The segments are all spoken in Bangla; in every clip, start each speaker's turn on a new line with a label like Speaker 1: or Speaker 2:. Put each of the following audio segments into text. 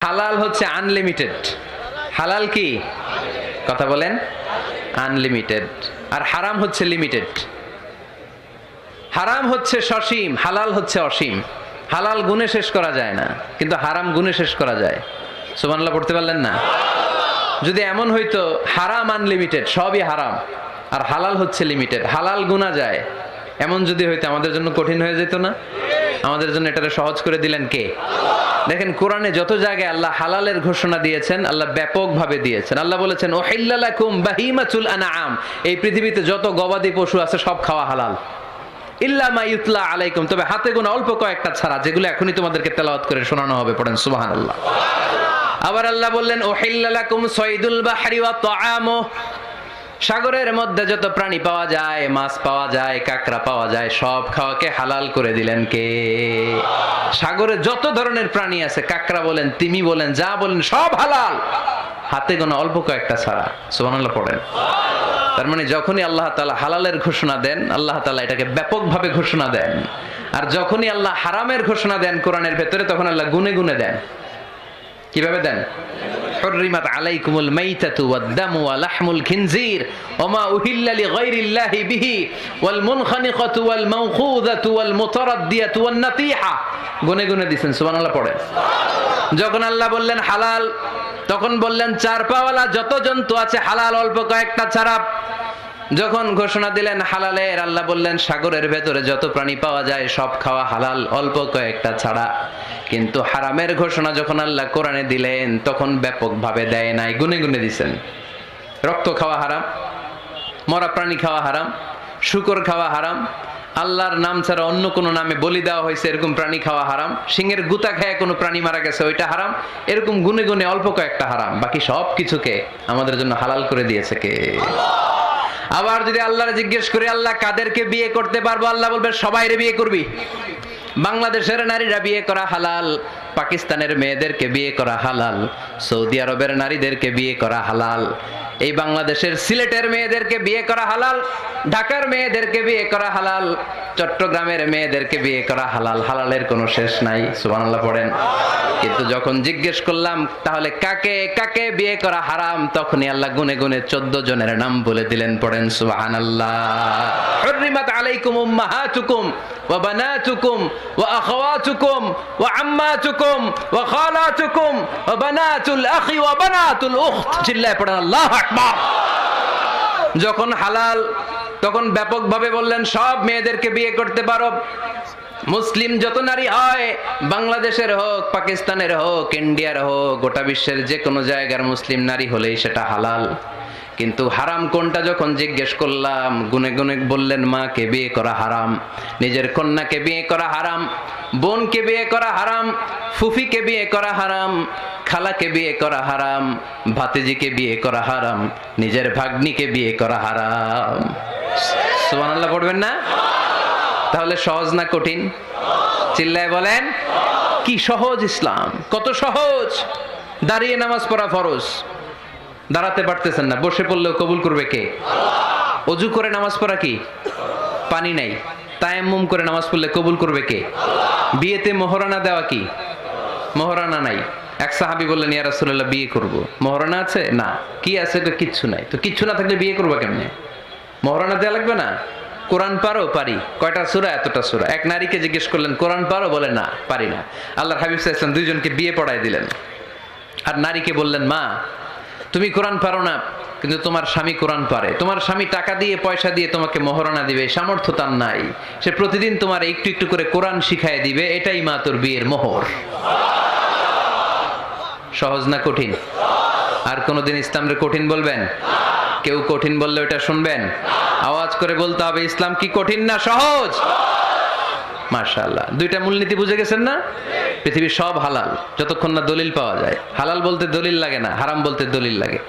Speaker 1: হালাল হচ্ছে আনলিমিটেড। হালাল কি? কথা বলেন। আনলিমিটেড। আর হারাম হচ্ছে লিমিটেড। হারাম হচ্ছে সসীম, হালাল হচ্ছে অসীম। হালাল গুণে শেষ করা যায় না, কিন্তু হারাম গুণে শেষ করা যায়। সুবহানাল্লাহ পড়তে পারলেন না? যদি এমন হইতো হারাম আনলিমিটেড, সবই হারাম, আর হালাল হচ্ছে লিমিটেড, হালাল গুণা যায়, এমন যদি হইতো আমাদের জন্য কঠিন হয়ে যেত না? আমাদের জন্য এটারে সহজ করে দিলেন কে? দেখেন কোরআনে যত জায়গায় আল্লাহ হালালের ঘোষণা দিয়েছেন, আল্লাহ ব্যাপকভাবে দিয়েছেন। আল্লাহ বলেছেন উহিল্লা লাকুম বাহিমাতুল আনআম, এই পৃথিবীতে যত গবাদি পশু আছে সব খাওয়া হালাল, ইল্লা মা ইউতলা আলাইকুম, তবে হাতে গোনা অল্প কয়েকটা ছাড়া, যেগুলো এখনই তোমাদেরকে তেলাওয়াত করে শোনানো হবে। পড়েন সুবহানাল্লাহ। আবার আল্লাহ বললেন উহিল্লা লাকুম সাইদুল বাহরি ওয়া তাআমু, সাগরের মধ্যে যত প্রাণী পাওয়া যায়, মাছ পাওয়া যায়, কাঁকড়া পাওয়া যায়, সব খাওয়াকে হালাল করে দিলেন কে? সাগরে যত ধরনের প্রাণী আছে, কাঁকড়া বলেন, তিমি বলেন, যা বলেন, সব হালাল, হাতে গোনা অল্প কয়েকটা ছাড়া। সুবহানাল্লাহ পড়েন। তার মানে যখনই আল্লাহ তাআলা হালালের ঘোষণা দেন, আল্লাহ তাআলা এটাকে ব্যাপকভাবে ঘোষণা দেন। আর যখনই আল্লাহ হারামের ঘোষণা দেন কোরআনের ভেতরে, তখন আল্লাহ গুনে গুনে দেন। কিভাবে দেন? হুররিমাত আলাইকুমুল মাইতাতু ওয়াদ-দামু ওয়া লাহমুল খিনজির ওয়া মা উহিল্লা লিগাইরিল্লাহি বিহি ওয়াল মুনখানিকাতু ওয়াল মাওখুযাতু ওয়াল মুতারাদ্দিয়াতু ওয়ান নাতিহা, গুনে গুনে দিবেন। সুবহানাল্লাহ পড়েন। যখন আল্লাহ বললেন হালাল, তখন বললেন চার পাওয়ালা যত জন্তু আছে হালাল, অল্প কয়েকটা ছাড়া। যখন ঘোষণা দিলেন হালালের, আল্লাহ বললেন সাগরের ভেতরে যত প্রাণী পাওয়া যায় সব খাওয়া হালাল, অল্প কয়েকটা ছাড়া। কিন্তু হারামের ঘোষণা যখন আল্লাহ কোরআনে দিলেন, তখন ব্যাপকভাবে দেয় নাই, গুনে গুনে দিছেন। রক্ত খাওয়া হারাম, মরা প্রাণী খাওয়া হারাম, শূকর খাওয়া হারাম, আল্লাহর নাম ছাড়া অন্য কোনো নামে বলি দেওয়া হয়েছে এরকম প্রাণী খাওয়া হারাম, সিংহের গুতা খেয়ে কোনো প্রাণী মারা গেছে ওইটা হারাম। এরকম গুনে গুনে অল্প কয়েকটা হারাম, বাকি সব কিছুকে আমাদের জন্য হালাল করে দিয়েছে কে? আবার যদি আল্লাহরে জিজ্ঞেস করি আল্লাহ কাদেরকে বিয়ে করতে পারবো, আল্লাহ বলবে সবাইরে বিয়ে করবি। বাংলাদেশের নারীরা বিয়ে করা হালাল, পাকিস্তানের মেয়েদেরকে বিয়ে করা হালাল, সৌদি আরবের নারীদেরকে বিয়ে করা হালাল, এই বাংলাদেশের সিলেটের মেয়েদেরকে বিয়ে করা হালাল, ঢাকার মেয়েদেরকে বিয়ে করা হালাল, চট্টগ্রামের মেয়েদেরকে বিয়ে করা হালাল। হালালের কোনো শেষ নাই। সুবহানাল্লাহ পড়েন। কিন্তু যখন জিজ্ঞেস করলাম তাহলে কাকে কাকে বিয়ে করা হারাম, তখনই আল্লাহ গুনে গুনে 14 জনের নাম বলে দিলেন। পড়েন সুবহানাল্লাহ। হুররিমাত আলাইকুম উম্মাহাতুকুম ওয়া বানাতুকুম ওয়া আখাওয়াতুকুম ওয়া আম্মাতুকুম ওয়া খালাতুকুম ওয়া বানাতুল আখি ওয়া বানাতুল উখত। চিল্লায়ে পড়েন আল্লাহু আকবার। যখন হালাল, তখন ব্যাপকভাবে বললেন সব মেয়েদেরকে বিয়ে করতে পারো। মুসলিম যত নারী হয়, বাংলাদেশের হোক, পাকিস্তানের হোক, ইন্ডিয়ার হোক, গোটা বিশ্বের যে কোনো জায়গার মুসলিম নারী হলেই সেটা হালাল। কিন্তু হারাম কোনটা যখন জিজ্ঞেস করলাম, গুনে গুনে বললেন মাকে বিয়ে করা হারাম, নিজের কন্যাকে বিয়ে করা হারাম, বোনকে বিয়ে করা হারাম, ফুফিকে বিয়ে করা হারাম, খালাকে বিয়ে করা হারাম, ভাতিজিকে বিয়ে করা হারাম, নিজের ভাগ্নিকে বিয়ে করা হারাম। সুবহানাল্লাহ পড়বেন না? তাহলে সহজ না কঠিন? চিল্লায় বলেন। কি সহজ ইসলাম, কত সহজ। দাঁড়িয়ে নামাজ পড়া ফরজ, দাঁড়াতে পারতেছেন না, বসে পড়লেও কবুল করবে কে? অজু করে নামাজ পড়া কি? পানি নাই, তায়াম্মুম করে নামাজ পড়লে কবুল করবে কে? বিয়েতে মোহরানা দেওয়া কি? মোহরানা নাই। এক সাহাবী বললেন ইয়া রাসূলুল্লাহ বিয়ে করব, মোহরানা আছে? না। কি আছে? তো কিচ্ছু নাই। তো কিচ্ছু না থাকলে বিয়ে করবো কেমনে? মোহরানা দেওয়া লাগবে না? কোরআন পারো? পারি। কয়টা সূরা? এতটা সূরা। এক নারীকে জিজ্ঞেস করলেন কোরআন পারো? বলে না, পারি না। আল্লাহর হাবিব সাল্লাল্লাহু আলাইহি ওয়াসাল্লাম দুইজনকে বিয়ে পড়ায় দিলেন। আর নারীকে বললেন মা তুমি কোরআন পারো না, কিন্তু তোমার স্বামী কোরআন পারে, তোমার স্বামী টাকা দিয়ে পয়সা দিয়ে তোমাকে মোহরানা দিবে, সামর্থ্য তার নাই, সে প্রতিদিন তোমার একটু একটু করে কোরআন শিখায় দিবে, এটাই মা তোর বিয়ের মোহর। সহজ না কঠিন? আর কোনদিন ইসলামরে কঠিন বলবেন? কেউ কঠিন বললে ওটা শুনবেন? আওয়াজ করে বলতে হবে ইসলাম কি কঠিন না সহজ? মাশাআল্লাহ। দুইটা মূলনীতি বুঝে গেছেন না? পৃথিবীর সব হালাল যতক্ষণ না দলিল পাওয়া যায়। হালাল বলতে দলিল লাগে না, হারাম বলতে দলিল লাগে।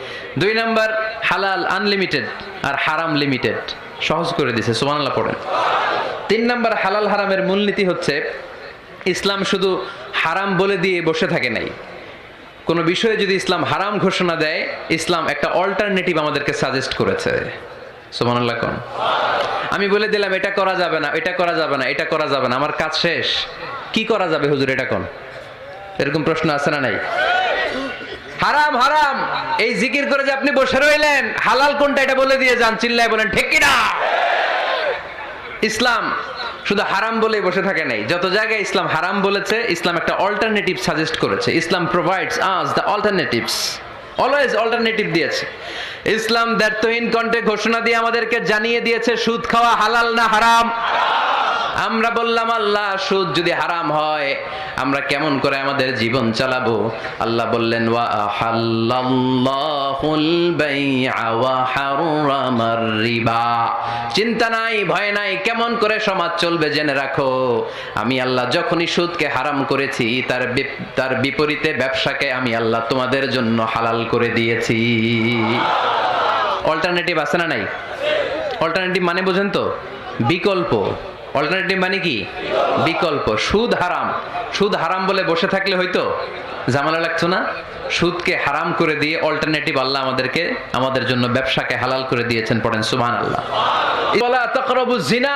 Speaker 1: 2 নাম্বার, হালাল আনলিমিটেড আর হারাম লিমিটেড। সহজ করে দিয়েছে। সুবহানাল্লাহ পড়েন। 3 নাম্বার, হালাল হারামের মূলনীতি হচ্ছে ইসলাম শুধু হারাম বলে দিয়ে বসে থাকে নাই। কোন বিষয়ে যদি ইসলাম হারাম ঘোষণা দেয়, ইসলাম একটা অল্টারনেটিভ আমাদেরকে সাজেস্ট করেছে। সুবহানাল্লাহ কোন? আমি বলে দিলাম এটা করা যাবে না, এটা করা যাবে না, এটা করা যাবে না, আমার কাজ শেষ, কি করা যাবে হুজুর এটা কোন? এরকম প্রশ্ন আছে না নাই? হারাম হারাম এই জিকির করে যে আপনি বসে রইলেন, হালাল কোনটা এটা বলে দিয়ে যান, চিল্লায় বলেন ঠিক কি না? ইসলাম শুধু হারাম বলেই বসে থাকে নাই, যত জায়গায় ইসলাম হারাম বলেছে ইসলাম একটা অল্টারনেটিভ সাজেস্ট করেছে। Islam provides us the alternatives, always alternative দিয়েছে। ইসলাম দ্ব্যর্থহীন কণ্ঠে ঘোষণা দিয়ে আমাদেরকে জানিয়ে দিয়েছে সুদ খাওয়া হালাল না হারাম। আমরা বললাম আল্লাহ সুদ যদি হারাম হয় আমরা কেমন করে আমাদের জীবন চালাবো? আল্লাহ বললেন ওয়া আহাল্লাল্লাহুল বাই'a ওয়া হারামার রিবা। চিন্তা নাই, ভয় নাই, কেমন করে সমাজ চলবে জেনে রাখো। আমি আল্লাহ যখনই সুদকে হারাম করেছি তার বিপরীতে ব্যবসাকে আমি আল্লাহ তোমাদের জন্য হালাল করে দিয়েছি। অল্টারনেটিভ আছে না নাই? অল্টারনেটিভ মানে বোঝেন তো? বিকল্প। অল্টারনেটিভ মানে কি? বিকল্প। সুদ হারাম, সুদ হারাম বলে বসে থাকলে হয়তো ঝামেলা লাগতো না। সুদকে হারাম করে দিয়ে অল্টারনেটিভ আল্লাহ আমাদের জন্য ব্যবসাকে হালাল করে দিয়েছেন। পড়েন সুবহানাল্লাহ। ওয়ালা তাকরাবুজ জিনা,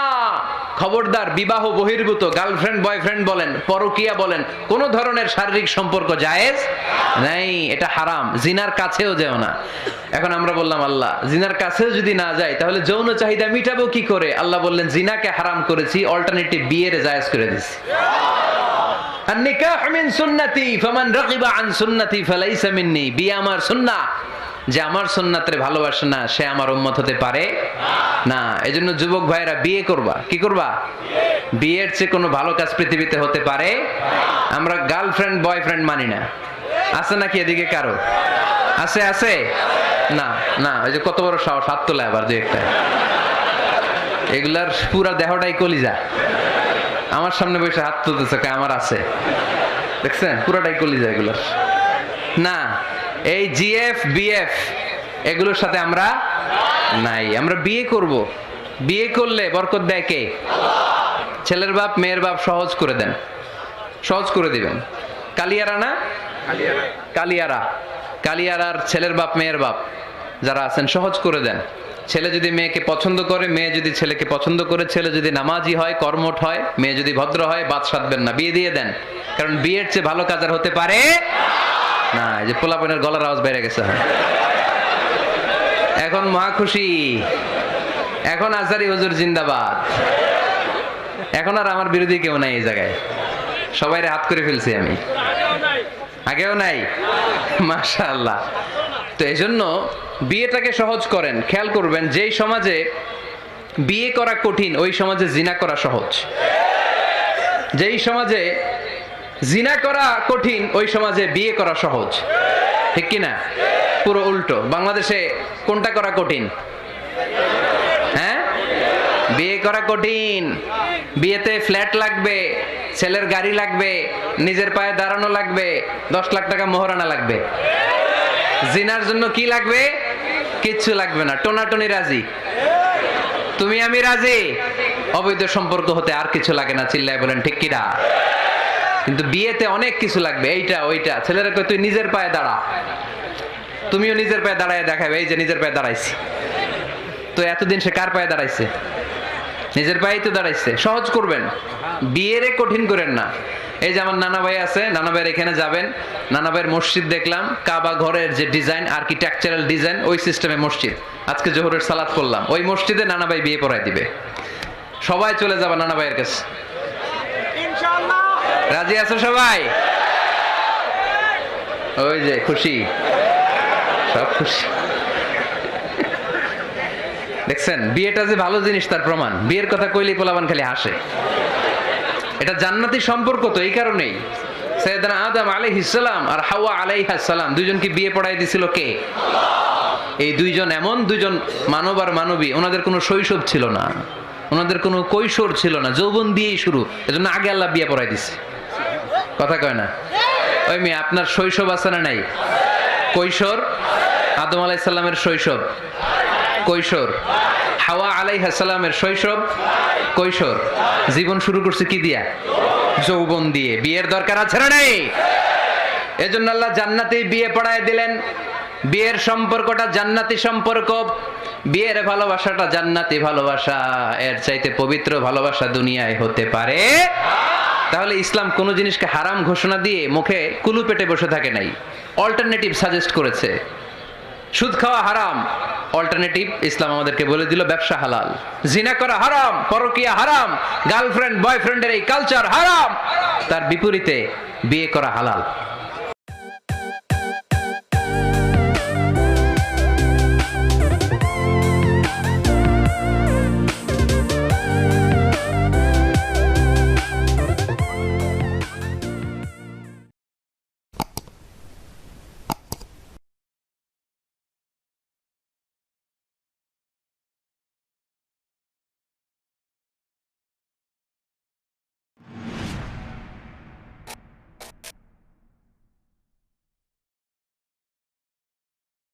Speaker 1: খবরদার বিবাহ বহির্ভূত গার্লফ্রেন্ড বয়ফ্রেন্ড বলেন, পরকীয়া বলেন, কোন ধরনের শারীরিক সম্পর্ক জায়েজ নাই, এটা হারাম। জিনার কাছেও যেও না। এখন আমরা বললাম আল্লাহ জিনার কাছেও যদি না যাই তাহলে যৌন চাহিদা মিটাবো কি করে? আল্লাহ বললেন জিনাকে হারাম করেছি, অল্টারনেটিভ বিয়ের জায়েজ করে দিয়েছি। আন-নিকাহ মিন সুন্নতি ফামান রাগিবা আন সুন্নতি ফালাইসা মিন্নি। বিয়ে আমার সুন্নাহ, যে আমার সুন্নাতের ভালোবাসে না সে আমার উম্মত হতে পারে না। এজন্য যুবক ভাইরা বিয়ে করবা। কি করবা? বিয়ের চেয়ে কোনো ভালো কাজ পৃথিবীতে হতে পারে? আমরা গার্লফ্রেন্ড বয়ফ্রেন্ড মানি না। আছে নাকি এদিকে কারো? আছে? আছে না? না, ওই যে কত বড় সাহস, হাত তোলে আবার যে একটা। এগুলার পুরা দেহটাই কলিজা। আমার সামনে বসে হাত তুলতেছে, আমার আছে। দেখছেন পুরাটাই কলিজা এগুলার। না, এই জিএফ বিএফ এগুলোর সাথে আমরা নাই। আমরা বিয়ে করব। বিয়ে করলে বরকত দেয় কে? ছেলের বাপ মেয়ের বাপ সহজ করে দেন, সহজ করে দিবেন। কালিয়ারা না? কালিয়ারা, কালিয়ারার ছেলের বাপ মেয়ের বাপ যারা আছেন সহজ করে দেন। ছেলে যদি মেয়েকে পছন্দ করে, মেয়ে যদি ছেলেকে পছন্দ করে, ছেলে যদি নামাজি হয়, কর্মঠ হয়, মেয়ে যদি ভদ্র হয়, বাদ সাধবেন না, বিয়ে দিয়ে দেন। কারণ বিয়ের চেয়ে ভালো কাজ আর হতে পারে না। এই যে পোলাপনের গলার আওয়াজ বেড়ে গেছে। এখন মহা খুশি, এখন আজহারি হুজুর জিন্দাবাদ। এখন আর আমার বিরোধী কেউ নাই এই জায়গায়, সবাই হাত করে ফেলছি আমি, আগেও নাই। মাশাআল্লাহ। তো এই জন্য বিয়েটাকে সহজ করেন। খেয়াল করবেন যেই সমাজে বিয়ে করা কঠিন ওই সমাজে জিনা করা সহজ। যেই সমাজে জিনা করা কঠিন ওই সমাজে বিয়ে করা সহজ। ঠিক কি না? পুরো উল্টো। বাংলাদেশে কোনটা করা কঠিন? হ্যাঁ, বিয়ে করা কঠিন। বিয়েতে ফ্ল্যাট লাগবে, ছেলের গাড়ি লাগবে, নিজের পায়ে দাঁড়ানো লাগবে, 10 লাখ টাকা মোহরানা লাগবে। জিনার জন্য কি লাগবে? কিচ্ছু লাগবে না, টোনাটনি রাজি, তুমি আমি রাজি। অবৈধ সম্পর্ক হতে আর কিছু লাগে না, চিল্লায় বলেন ঠিক কিনা? কিন্তু বিয়েতে অনেক কিছু লাগবে, এইটা ওইটা। ছেলেরা কই তুই নিজের পায়ে দাঁড়া, তুমিও নিজের পায়ে দাঁড়ায় দেখাবে, এই যে নিজের পায়ে দাঁড়াইছি। তো এতদিন সে কার পায়ে দাঁড়াইছে? নিজের পায়েই তো দাঁড়াইছে। সহজ করবেন, বিয়েরে কঠিন করেন না। এই যে আমার নানা ভাই আছে, নানা ভাইয়ের এখানে যাবেন, নানা ভাইয়ের মসজিদ দেখলাম, কাবা ঘরের যে ডিজাইন, আর্কিটেকচারাল ডিজাইন, ওই সিস্টেমে মসজিদ। আজকে জোহরের সালাত করলাম, ওই মসজিদে নানা ভাই বিয়ে পড়ায় দিবে। সবাই চলে যাবে নানা ভাইয়ের কাছে, ইনশাআল্লাহ। রাজি আছো সবাই? ওই যে খুশি, সব খুশি। দেখছেন বিয়েটা যে ভালো জিনিস তার প্রমাণ। বিয়ের কথা কইলেই পোলাপান খালি হাসে। এটা জান্নাতি সম্পর্ক। তো এই কারণেই সাইয়েদনা আদম আলাইহিস সালাম আর হাওয়া আলাইহাস সালাম দুইজনকে বিয়ে পড়াই দিছিল কে? এই দুইজন এমন দুইজন মানব আর মানবী, ওনাদের কোনো শৈশব ছিল না, ওনাদের কোনো কৈশোর ছিল না, যৌবন দিয়েই শুরু। এজন্য আগে আল্লাহ বিয়ে পড়াই দিছে। কথা কয় না? ওই মেয়ে আপনার শৈশব আছে না নাই? কৈশোর। আদম আলাইহিস সালামের শৈশব, কৈশোর। হাওয়া আলাইহিস সালামের শৈশব, কৈশোর। জীবন শুরু করছে কি দিয়া? যৌবন দিয়ে। বিয়ের দরকার আছে না নাই? এজন্য আল্লাহ জান্নাতেই বিয়ে পড়ায় দিলেন। বিয়ের সম্পর্কটা জান্নাতি সম্পর্ক, বিয়ের ভালোবাসাটা জান্নাতি ভালোবাসা। এর চাইতে পবিত্র ভালোবাসা দুনিয়ায় হতে পারে? তাহলে ইসলাম কোন জিনিসকে হারাম ঘোষণা দিয়ে মুখে কুলু পেটে বসে থাকে নাই। অল্টারনেটিভ সাজেস্ট করেছে। সুদ খাওয়া হারাম, অল্টারনেটিভ ইসলাম আমাদেরকে বলে দিল ব্যবসা হালাল। জিনা করা হারাম, পরকিয়া হারাম, গার্লফ্রেন্ড বয়ফ্রেন্ডের এই কালচার হারাম, তার বিপরীতে বিয়ে করা হালাল।